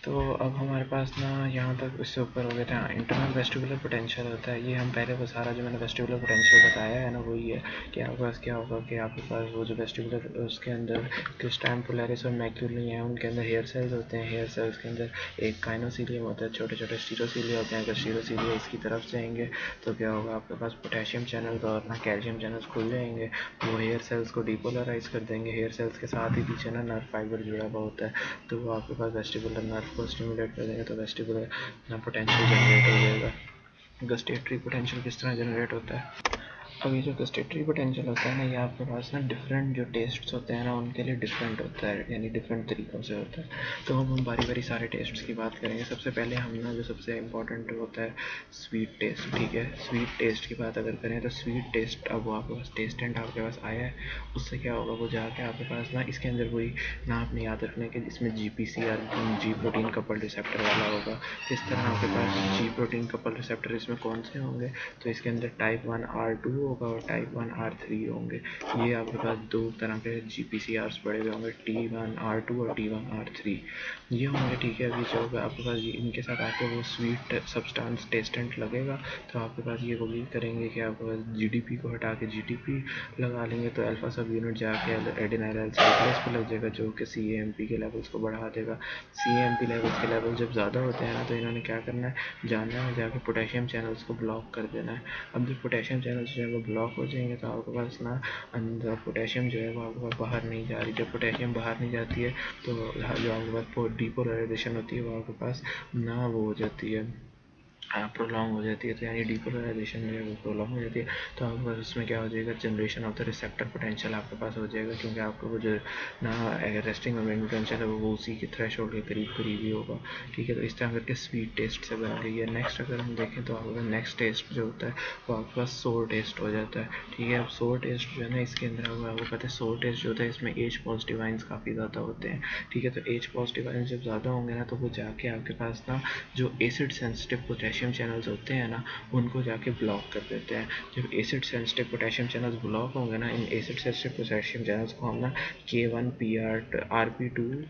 तो अब हमारे पास ना यहाँ तक इससे ऊपर हो गया था इंटरनल वेस्टिबुलर पोटेंशियल होता है। ये हम पहले वो सारा जो मैंने वेस्टिबुलर पोटेंशियल बताया है ना वही है कि आपके पास क्या होगा कि आपके पास वो जो वेस्टिबुलर उसके अंदर क्रिस्टैन पोलैरिस और मैक्यूली हैं, उनके अंदर हेयर सेल्स होते हैं। हेयर सेल्स के अंदर एक काइनोसीलियम होता है, छोटे छोटे स्टीरोसीलिया होते हैं। अगर स्टीरोसीलिया इसकी तरफ जाएंगे तो क्या होगा, आपके पास पोटेशियम चैनल्स और ना कैल्शियम चैनल्स खुल जाएंगे। वो हेयर सेल्स को डिपोलराइज कर देंगे। हेयर सेल्स के साथ ही पीछे ना नर्व फाइबर जुड़ा हुआ होता है, तो वो आपके पास वेस्टिबुलर नर्व को स्टिमुलेट कर देंगे, तो वेस्टिबुलर पोटेंशियल जनरेट हो जाएगा। गस्टेटरी पोटेंशियल किस तरह जनरेट होता है? अब ये जो गस्टेटरी पोटेंशियल होता है ना, ये आपके पास ना डिफरेंट जो टेस्ट्स होते हैं ना उनके लिए डिफरेंट होता है, यानी डिफरेंट तरीक़ों से होता है। तो अब हम बारी बारी सारे टेस्ट्स की बात करेंगे। सबसे पहले हम ना जो सबसे इम्पोर्टेंट होता है स्वीट टेस्ट, ठीक है। स्वीट टेस्ट की बात अगर करें तो स्वीट टेस्ट, अब वो आपके पास टेस्टेंट आपके पास आया है, उससे क्या होगा, वो जाके आपके पास ना इसके अंदर वही ना आपने याद रखना है कि इसमें GPCR जी प्रोटीन कपल रिसेप्टर वाला होगा। किस तरह आपके पास जी प्रोटीन कपल रिसेप्टर इसमें कौन से होंगे, तो इसके अंदर टाइप 1R2 होगा और टाइप 1R3 होंगे। ये आपके पास दो तरह के GPCRs पड़े हुए होंगे, T1R2 और T1R3 ये होंगे, ठीक है। अभी जो होगा आपके पास इनके साथ आके वो स्वीट सब्सटेंस टेस्टेंट लगेगा, तो आपके पास ये वो भी करेंगे कि आपके पास GDP को हटा के GTP लगा लेंगे, तो अल्फा सब यूनिट जाके एडेनाइल साइक्लेस पे लग जाएगा, जो कि CAMP के लेवल्स को बढ़ा देगा। CAMP लेवल्स के लेवल जब ज़्यादा होते हैं ना, तो इन्होंने क्या करना है, जाना है जाके पोटेशियम चैनल्स को ब्लॉक कर देना है। अब जब पोटेशियम चैनल्स जो है वो ब्लॉक हो जाएंगे, तो आपके पास ना अंदर पोटेशियम जो है वो आपके पास बाहर नहीं जा रही। जब पोटेशियम बाहर नहीं जाती है तो जो आपके पास डीपोलराइजेशन होती है वो आपके पास ना वो हो जाती है, प्रोलॉन्ग हो जाती है, तो यानी डीपोलराइजेशन जो है वो प्रोलॉन्ग हो जाती है। तो आपके पास उसमें क्या हो जाएगा, generation of the receptor potential आपके पास हो जाएगा, क्योंकि आपको वो जो ना रेस्टिंग मोमेंट पोटेंशियल है वो उसी के थ्रेशोल्ड के करीब करीब ही होगा, ठीक है। तो इस तरह करके स्वीट टेस्ट से बन गई है। नेक्स्ट अगर हम देखें तो आपका नेक्स्ट टेस्ट जो होता है वो आपके पास सोर टेस्ट हो जाता है, ठीक है। अब सोर टेस्ट जो है ना इसके अंदर वो कहते हैं सोर टेस्ट जो होता है इसमें एच पॉजिटिव आइंस काफ़ी ज़्यादा होते हैं, ठीक है। तो एच पॉजिटिव आइंस जब ज़्यादा होंगे ना तो वो जाके आपके पास ना जो एसिड सेंसिटिव पोटेशियम चैनल्स होते हैं ना उनको जाके ब्लॉक कर देते हैं। जब acid sensitive potassium channels block होंगे ना, in acid sensitive potassium channels को हम ना K1PR RP2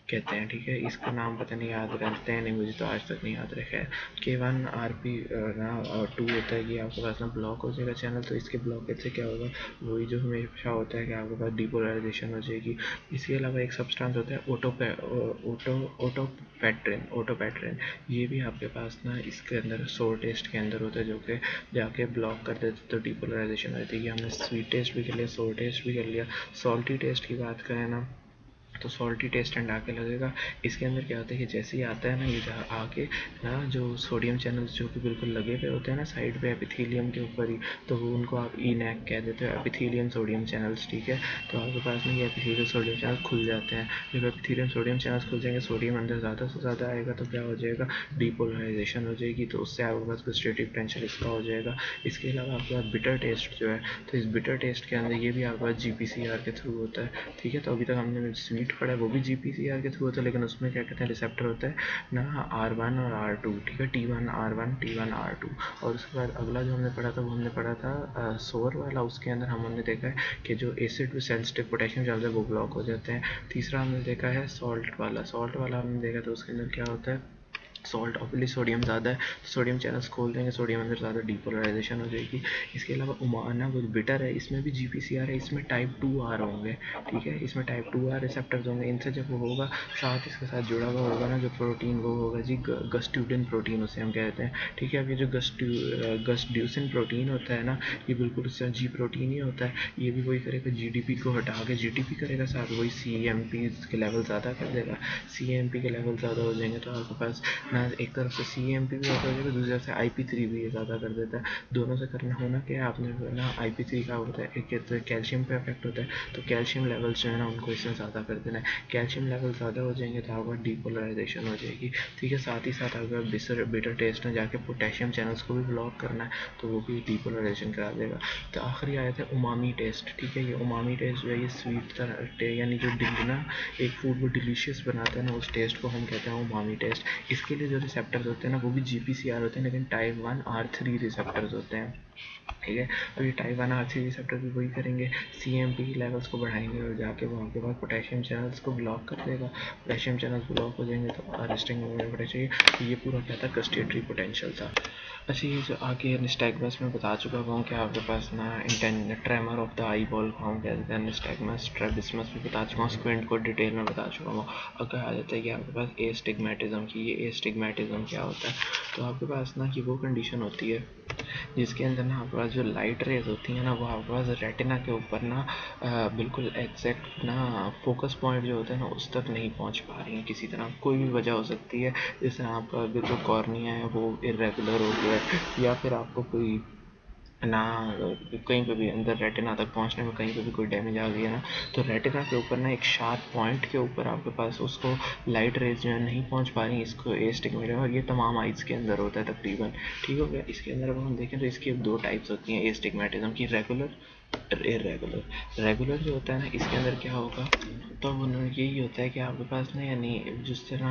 कहते हैं, ठीक है। इसका नाम पता नहीं याद रहते हैं नहीं, मुझे तो आज तक नहीं याद रखा है। K1RP2 होता है, ये आपके पास ना ब्लॉक हो जाएगा चैनल। तो इसके ब्लॉकेज से क्या होगा, वही जो हमेशा होता है कि आपके पास डिपोलराइजेशन हो जाएगी। इसके अलावा एक सब्सटेंस होता है ओटोपैट्रिन, ये भी आपके पास ना इसके अंदर सोर टेस्ट के अंदर होता है, जो कि जाके ब्लॉक कर देते तो डिपोलराइजेशन हो जाती है। हमने स्वीट टेस्ट भी कर लिया, सोर टेस्ट भी कर लिया। सॉल्टी टेस्ट की बात करें ना तो सॉल्टी टेस्ट एंड आके लगेगा। इसके अंदर क्या होता है कि जैसे ही आता है ना ये आके ना जो सोडियम चैनल्स जो कि बिल्कुल लगे हुए होते हैं ना साइड पे एपिथेलियम के ऊपर ही, तो वो उनको आप ENaC कह देते हो, एपिथेलियम सोडियम चैनल्स, ठीक है। तो आपके पास में ये एपिथेलियम सोडियम चैनल खुल जाते हैं। जब एपिथेलियम सोडियम चैनल्स खुल जाएंगे, सोडियम अंदर ज़्यादा से ज़्यादा आएगा, तो क्या हो जाएगा, डिपोलराइजेशन हो जाएगी। तो उससे आपके पास गस्टेटिव पोटेंशियल इसका हो जाएगा। इसके अलावा आपके पास बिटर टेस्ट जो है, तो इस बिटर टेस्ट के अंदर ये भी आपके पास GPCR के थ्रू होता है, ठीक है। तो अभी तक हमने स्वीट पढ़ा है वो भी GPCR के थ्रू होता है, लेकिन उसमें क्या कहते हैं रिसेप्टर होता है ना R1 और R2, ठीक है। T1R1 T1R2। और उसके बाद अगला जो हमने पढ़ा था वो हमने पढ़ा था सोर वाला। उसके अंदर हमने देखा है कि जो एसिड सेंसिटिव पोटेशियम चैनल है वो ब्लॉक हो जाते हैं। तीसरा हमने देखा है सॉल्ट वाला हमने देखा था, उसके अंदर क्या होता है, सॉल्ट ऑब्वियसली सोडियम ज़्यादा है तो सोडियम चैनल्स खोल देंगे, सोडियम अंदर ज़्यादा डिपोलराइजेशन हो जाएगी। इसके अलावा उमाना वो बिटर है, इसमें भी GPCR है, इसमें टाइप 2R होंगे, ठीक है। इसमें टाइप 2R रिसेप्टर्स होंगे। इनसे जब वो होगा साथ इसके साथ जुड़ा हुआ होगा ना जो प्रोटीन, वो होगा जी गस्ट्यूडिन प्रोटीन, उसे हम कहते हैं, ठीक है। अब ये जो गस्ट्यूसिन प्रोटीन होता है ना, ये बिल्कुल उससे जी प्रोटीन ही होता है। ये भी वही करेगा, GDP को हटा के GTP करेगा, साथ वही CAMP के लेवल ज़्यादा कर देगा। CAMP के लेवल ज़्यादा हो जाएंगे तो आपके पास ना एक तरफ से CAMP भी होता है, दूसरी तरफ से IP3 भी ये ज़्यादा कर देता है। दोनों से करना होना क्या है, आपने ना IP3 का होता है एक तो कैल्शियम पे अफेक्ट होता है, तो कैल्शियम लेवल्स जो है ना उनको इसमें ज़्यादा कर देना है। कैल्शियम लेवल ज़्यादा हो जाएंगे तो आपका डिपोलराइजेशन हो जाएगी, ठीक है। साथ ही साथ अगर बिटर टेस्ट में जाके पोटेशियम चैनल्स को भी ब्लॉक करना है तो वो भी डिपोलराइजेशन करा देगा। तो आखिरी आया था उमामी टेस्ट, ठीक है। ये उमामी टेस्ट जो है ये स्वीट यानी जो ना एक फूड को डिलीशियस बनाता है ना, उस टेस्ट को हम कहते हैं उमामी टेस्ट। इसके लिए के जो रिसेप्टर्स होते हैं ना वो भी GPCR होते हैं, लेकिन टाइप 1 R3 रिसेप्टर्स होते हैं, ठीक है। अब ये टाइप 1 R3 रिसेप्टर भी वही करेंगे, CMP लेवल्स को बढ़ाएंगे और जाके वहाँ के बाद पोटेशियम चैनल्स को ब्लॉक कर देगा। पोटेशियम चैनल्स ब्लॉक हो जाएंगे तो रेस्टिंग मूवमेंट बढ़ चाहिए। तो ये पूरा क्या था, गस्टेटरी पोटेंशियल था। अच्छा, ये जो आगे निस्टैगमस में बता चुका हूँ कि आपके पास ना tremor of the eye ball को हम कहते हैं, निस्टैगमस स्ट्रैबिस्मस भी बता चुका हूँ, स्क्विंट को डिटेल में बता चुका हूँ। अगर आ जाता है कि आपके पास एस्टिग्मेटिज्म की, ये एस्टिग्मेटिज्म क्या होता है, तो आपके पास ना कि वो कंडीशन होती है जिसके अंदर ना आपके पास जो लाइट रेज होती है ना वो आपके पास रेटिना के ऊपर ना बिल्कुल एग्जैक्ट ना फोकस पॉइंट जो होता है ना उस तक नहीं पहुंच पा रही है किसी तरह। कोई भी वजह हो सकती है, जैसे आपका जो कॉर्निया है वो इरेगुलर हो गया है, या फिर आपको कोई ना कहीं पे भी अंदर रेटिना तक पहुंचने में कहीं पे भी कोई डैमेज आ गया ना, तो रेटिना के ऊपर ना एक शार्प पॉइंट के ऊपर आपके पास उसको लाइट रेज जो है नहीं पहुंच पा रही, इसको एस्टिग्मेटिज्म, और ये तमाम आइज के अंदर होता है तकरीबन, ठीक हो गया। इसके अंदर अगर हम देखें तो इसकी दो टाइप्स होती हैं एस्टिग्मेटिज्म की, रेगुलर इरेगुलर। रेगुलर जो होता है ना इसके अंदर क्या होगा, तो यही होता है कि आपके पास ना यानी जिस तरह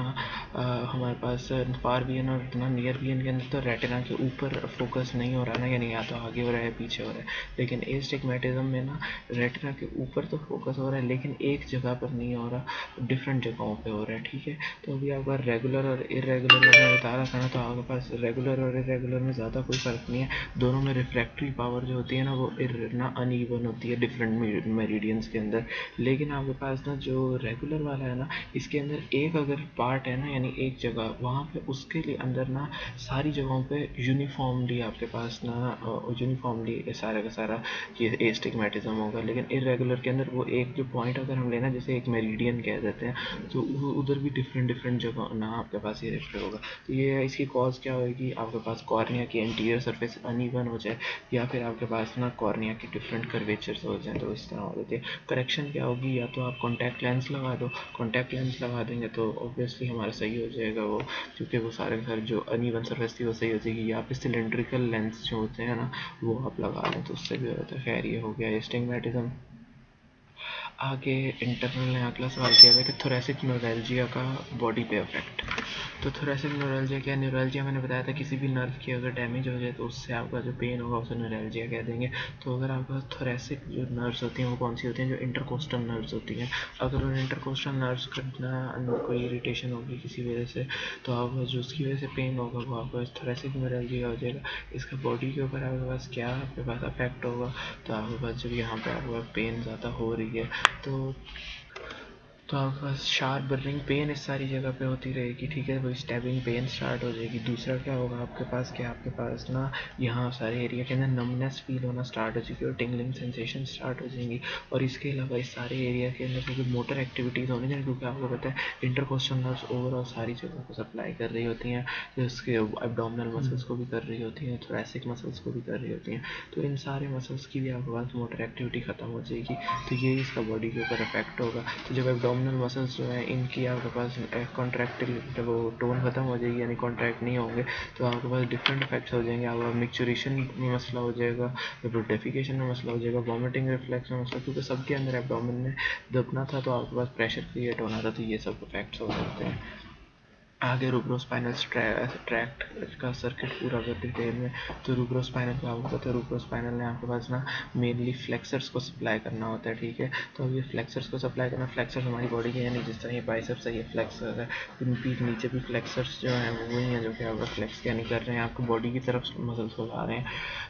हमारे पास फार विजन और ना नियर विजन के अंदर तो रेटिना के ऊपर फोकस नहीं हो रहा ना, यानी या तो आगे हो रहा है पीछे हो रहा है, लेकिन एस्टिग्मेटिज्म में ना रेटिना के ऊपर तो फोकस हो रहा है लेकिन एक जगह पर नहीं हो रहा, डिफरेंट जगहों पे हो रहा है, ठीक है। तो अभी आपका रेगुलर और इरेगुलर में बता रहा था ना, तो आपके पास रेगुलर और इरेगुलर में ज़्यादा कोई फ़र्क नहीं है, दोनों में रिफ्रैक्टरी पावर जो होती है ना वो ना अनइवन होती है डिफरेंट मेरिडियंस के अंदर। लेकिन आपके पास ना जो रेगुलर वाला है ना इसके अंदर एक अगर पार्ट है ना यानी एक जगह, वहाँ पे उसके लिए अंदर ना सारी जगहों पे यूनिफॉर्मली आपके पास ना यूनिफॉर्मली सारा का सारा ये एस्टिग्मेटिज्म होगा। लेकिन इरेगुलर के अंदर वो एक जो पॉइंट अगर हम लेना जैसे एक मेरिडियन कह देते हैं, तो उधर भी डिफरेंट जगह ना आपके पास ये रिफ्लेक्ट होगा। तो ये इसकी कॉज क्या होगी, आपके पास कॉर्निया की एंटीरियर सरफेस अनइवन हो जाए, या फिर आपके पास ना कॉर्निया की डिफरेंट कर्वेचर्स हो जाए, तो इस तरह हो जाती है। करेक्शन क्या होगी, या तो आप कॉन्टैक्ट लेंस लगा दो, कॉन्टैक्ट लेंस लगा देंगे तो ऑब्वियसली हमारा सही हो जाएगा वो, क्योंकि वो सारे जो अनइवन सरफेस थी वो सही हो जाएगी। या फिर सिलेंड्रिकल लेंस जो होते हैं ना वो आप लगा लें तो उससे भी होता है। खैर ये हो गया एस्टिग्मेटिज्म। आगे इंटरनल ने अगला सवाल किया है कि थोरेसिक न्यूरल्जिया का बॉडी पे इफेक्ट। तो थोरेसिक न्यूरल्जिया क्या, न्यूरल्जिया मैंने बताया था किसी भी नर्व की अगर डैमेज हो जाए तो उससे आपका जो पेन होगा उसे न्यूरल्जिया कह देंगे। तो अगर आपका थोरेसिक जो नर्व्स होती हैं वो कौन सी होती हैं, जो इंटरकोस्टल नर्व्स होती हैं। अगर उन इंटरकोस्टल नर्व्स का कोई इरिटेशन होगी किसी वजह से, तो आपका जो उसकी वजह से पेन होगा वो आपका थोरेसिक न्यूरल्जिया हो जाएगा। इसका बॉडी के ऊपर आपके पास क्या आपके पास अफेक्ट होगा, तो आपके पास जब यहाँ पे आपके पास पेन ज़्यादा हो रही है तो आपके पास शार्प बर्निंग पेन इस सारी जगह पे होती रहेगी, ठीक है। वही स्टैबिंग पेन स्टार्ट हो जाएगी। दूसरा क्या होगा आपके पास कि आपके पास ना यहाँ सारे एरिया के अंदर नमनेस फील होना स्टार्ट हो जाएगी और टिंगलिंग सेंसेशन स्टार्ट हो जाएंगी। और इसके अलावा इस सारे एरिया के अंदर क्योंकि मोटर एक्टिविटीज़ होनी चाहिए, क्योंकि आपको पता है इंटरकोस्टल नर्व्स ओवरऑल सारी जगहों को सप्लाई कर रही होती हैं, जिसके एब्डोमिनल मसल्स को भी कर रही होती हैं, थोरेसिक मसल्स को भी कर रही होती हैं। तो इन सारे मसल्स की भी आपके पास मोटर एक्टिविटी ख़त्म हो जाएगी, तो ये इसका बॉडी के ऊपर इफेक्ट होगा। तो जब एब्डोमिनल मसल्स जो है इनकी आपके पास कॉन्ट्रैक्टिल जब वो टोन खत्म हो जाएगी यानी कॉन्ट्रैक्ट नहीं होंगे, तो आपके पास डिफरेंट इफेक्ट्स हो जाएंगे। आपका मिक्चुरेशन में मसला हो जाएगा, डेफिकेशन में मसला हो जाएगा, वॉमिटिंग रिफ्लेक्स में मसला, क्योंकि सबके अंदर एब्डोमिन में दबना था तो आपके पास प्रेशर क्रिएट होना था, तो ये सब इफेक्ट्स हो सकते हैं। आगे रूब्रोस्पाइनल ट्रैक्ट का सर्किट पूरा कर डिटेल में। तो रूब्रोस्पाइनल का आपको पता है, रूब्रोस्पाइनल ने आपके पास ना मेनली फ्लेक्सर्स को सप्लाई करना होता है, ठीक है। तो अब ये फ्लेक्सर्स को सप्लाई करना, फ्लेक्सर्स हमारी बॉडी के यानी जिस तरह ये बाइसेप्स है ये फ्लेक्सर है, पीठ नीचे भी फ्लेक्सर्स जो हैं वो वही हैं जो कि आपका फ्लेक्स यानी कर रहे हैं, आपको बॉडी की तरफ मसल्स को ला रहे हैं।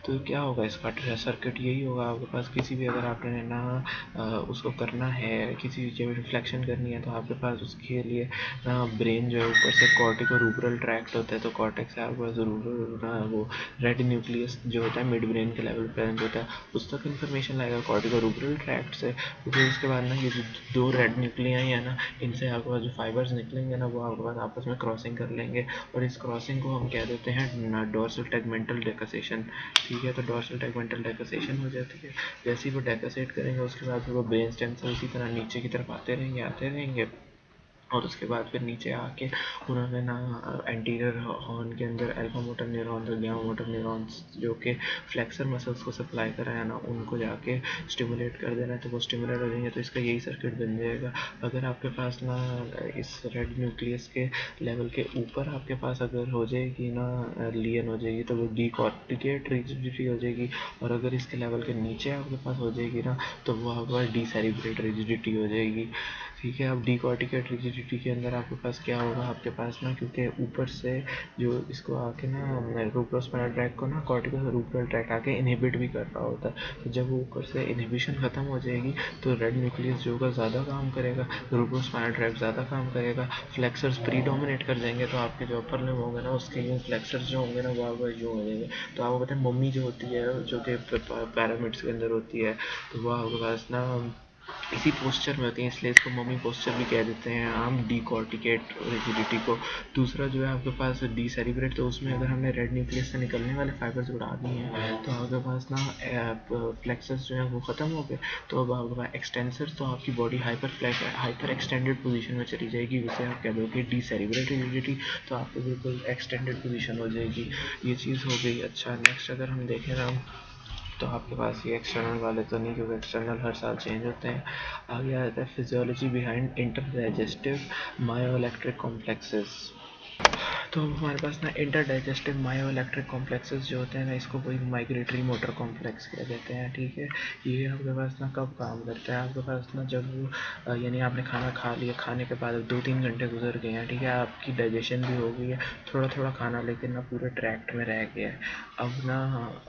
तो क्या होगा इसका सर्किट, यही होगा आपके पास किसी भी अगर आपने ना उसको करना है, किसी जब रिफ्लेक्शन करनी है तो आपके पास उसके लिए ना ब्रेन जो है ऊपर से कॉर्टिको रूब्रल ट्रैक्ट होता है, तो कॉर्टेक्स से आपके पास रूब्रल वो रेड न्यूक्लियस जो होता है मिड ब्रेन के लेवल प्रेजेंट होता है, उस तक इन्फॉर्मेशन लाएगा कॉर्टिको रूब्रल ट्रैक्ट से। फिर उसके बाद ना ये जो दो रेड न्यूक्लियाई है ना इनसे आपके पास जो फाइबर्स निकलेंगे ना वो आपके पास आपस में क्रॉसिंग कर लेंगे, और इस क्रॉसिंग को हम कह देते हैं डोर्सल टेगमेंटल डेकोसेशन, ठीक है। तो डोर्सल टेगमेंटल डेकोसेशन हो जाती है। जैसे ही वो डेकोसेट करेंगे उसके बाद वो ब्रेन स्टेम से उसी तरह नीचे की तरफ आते रहेंगे और उसके बाद फिर नीचे आके उन्होंने ना एंटीरियर हॉर्न के अंदर अल्फा मोटर न्यूरॉन्स और गैमा मोटर न्यूरॉन्स जो कि फ्लेक्सर मसल्स को सप्लाई कर रहा है ना, उनको जाके स्टिमुलेट कर देना है, तो वो स्टिमुलेट हो जाएंगे, तो इसका यही सर्किट बन जाएगा। अगर आपके पास ना इस रेड न्यूक्लियस के लेवल के ऊपर आपके पास अगर हो जाएगी ना लियन हो जाएगी, तो वो डीकॉर्टिकेट रिजिडिटी हो जाएगी, और अगर इसके लेवल के नीचे आपके पास हो जाएगी ना, तो वो आपके पास डीसेरिब्रेट रिजिडिटी हो जाएगी। ठीक है, अब डीकॉर्टिकेट रिजिडिटी के अंदर आपके पास क्या होगा, आपके पास ना क्योंकि ऊपर से जो इसको आके ना रूब्रोस्पाइनल ट्रैक्ट को ना कॉर्टिको रूब्रल ट्रैक्ट आके इनहिबिट भी कर रहा होता है, तो जब वो ऊपर से इनहिबिशन खत्म हो जाएगी तो रेड न्यूक्लियस जो होगा ज़्यादा काम करेगा, रूब्रोस्पाइनल ट्रैक्ट ज़्यादा काम करेगा, फ्लेक्सर्स प्रीडोमिनेट कर जाएंगे, तो आपके जो अपर लिम्ब होंगे ना उसके यूँ फ्लेक्सर्स जो होंगे ना वो आपको यूँ हो जाएंगे। तो आपको पता है मम्मी जो होती है जो कि पैरामिड्स के अंदर होती है, तो वो आपके पास ना इसी पोस्चर में होती हैं, इसलिए इसको मम्मी पोस्चर भी कह देते हैं हम डीकॉर्टिकेट रिजिडिटी को। दूसरा जो है आपके पास डीसेरिब्रेट, तो उसमें अगर हमने रेड न्यूक्लियस से निकलने वाले फाइबर्स उड़ा दिए हैं तो आपके पास ना फ्लेक्सर्स जो है वो ख़त्म हो गए, तो अब आपके पास एक्सटेंसर्स, तो आपकी बॉडी हाइपर एक्सटेंडेड पोजीशन में चली जाएगी, जिसे आप कह दो कि डीसेरिब्रेट रिजिडिटी, तो आपको बिल्कुल एक्सटेंडेड पोजीशन हो जाएगी। ये चीज़ हो गई। अच्छा, नेक्स्ट अगर हम देखें ना, तो आपके पास ये एक्सटर्नल वाले तो नहीं, क्योंकि एक्सटर्नल हर साल चेंज होते हैं। आगे आता है फिजियोलॉजी बिहाइंड इंटरडाइजेस्टिव मायोइलेक्ट्रिक कॉम्प्लेक्सेस। तो हमारे पास ना इंटर डाइजेस्टिव मायो इलेक्ट्रिक कॉम्प्लेक्सेस जो होते हैं ना, इसको कोई माइग्रेटरी मोटर कॉम्प्लेक्स कह देते हैं। ठीक है, ये आपके पास ना कब काम करता है, आपके पास ना जब यानी आपने खाना खा लिया, खाने के बाद 2-3 घंटे गुजर गए हैं, ठीक है, आपकी डाइजेशन भी हो गई है, थोड़ा थोड़ा खाना लेकिन ना पूरे ट्रैक्ट में रह गया है। अब ना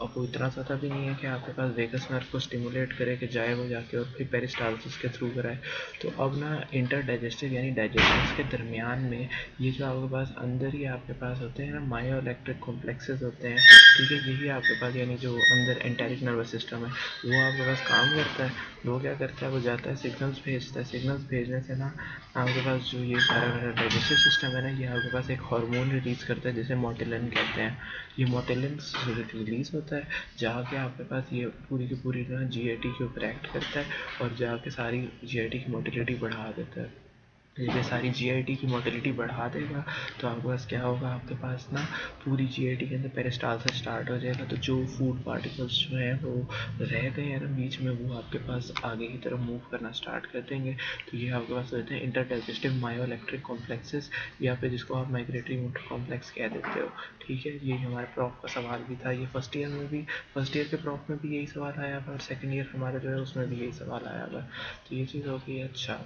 अब वो इतना ज़्यादा भी नहीं है कि आपके पास वेगस नर्व को स्टिमुलेट करे कि जाए वो जाके और फिर पेरिस्टाल्सिस के थ्रू कराए। तो अब ना इंटर डाइजेस्टिव यानी डाइजेशन के दरमियान में ये जो आपके पास अंदर ही आपके पास होते हैं ना मायो इलेक्ट्रिक कॉम्प्लेक्सेस होते हैं। ठीक है, यही आपके पास यानी जो अंदर एंटेरिक नर्वस सिस्टम है वो आपके पास काम करता है। वो क्या करता है, वो जाता है सिग्नल्स भेजता है, सिग्नल्स भेजने से ना आपके पास जो ये सारा डाइजेस्टिव सिस्टम है ना, ये आपके पास एक हार्मोन रिलीज करता है जिसे मोटिलिन कहते हैं। ये मोटिलिन रिलीज होता है, जाके आपके पास ये पूरी की पूरी ना जीआईटी के ऊपर एक्ट करता है और जाके सारी जीआईटी की मोटिलिटी बढ़ा देता है। ये सारी जीआईटी की मोटिलिटी बढ़ा देगा, तो आपके पास क्या होगा, आपके पास ना पूरी जीआईटी के अंदर पेरिस्टाल्सिस स्टार्ट हो जाएगा, तो जो फूड पार्टिकल्स जो हैं वो रह गए हैं ना बीच में, वो आपके पास आगे की तरफ मूव करना स्टार्ट कर देंगे। तो ये आपके पास होते हैं इंटरडाइजेस्टिव मायोइलेक्ट्रिक कॉम्प्लेक्सेस, या फिर जिसको आप माइग्रेटरी मोटर कॉम्प्लेक्स कह देते हो। ठीक है, ये हमारे प्रॉफ का सवाल भी था, ये फर्स्ट ईयर के प्रॉफ में भी यही सवाल आया था, और सेकेंड ईयर हमारा जो है उसमें भी यही सवाल आया था। तो ये चीज़ हो गई। अच्छा,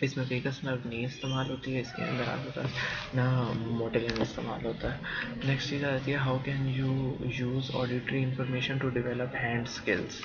इसमें वेगस नर्व नहीं इस्तेमाल होती है, इसके अंदर आपके पास ना मोटिलिन इस्तेमाल होता है। नेक्स्ट चीज़ आती है, how can you use auditory information to develop hand skills.